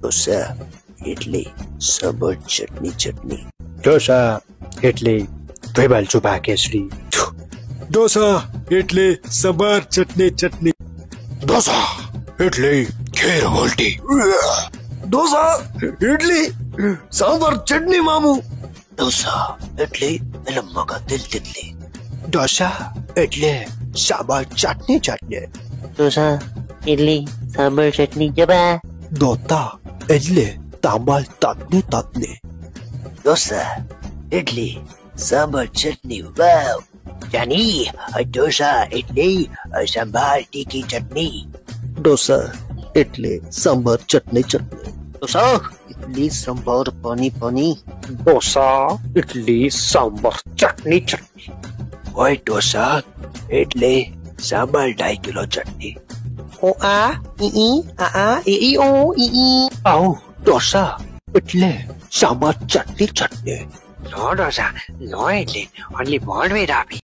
ઢોસા એટલે સાંભર ચટણી ચટણી. ઢોસા એટલે ભેબાલ ચુભા કેસરી. ઢોસા એટલે સંભાર ચટણી ચટણી. ઢોસા એટલે ખેર વોલ્ટી. ઢોસા એટલે સાંભર ચટણી મામુ. ઢોસા એટલે પેલા મગા દિલ તિતલી. ઢોસા એટલે સાંભર ચટણી ચટણી. ઢોસા એટલે સાંભર ચટણી જબા. દોતા એટલે તાંબાલ તાતને તાતને. ઢોસા એટલે સાંભર ચટણી વાવ. જાની ઢોસા એટલે સંભાર તીખી ચટણી. ઢોસા એટલે સાંભર ચટણી ચટણી. ઢોસા એટલે સંભાર પાણી પાણી. ઢોસા એટલે સાંભર ચટણી ચટણી. ઓય ઢોસા એટલે સાંભાર 2.5 કિલો ચટણી. ઓ આ ઈ આ ઈ ઓ ઈ. આવો ઢોસા એટલે સાંભર ચટણી ચટણી. No, Rosa, no, એટલે only one way, Ravi.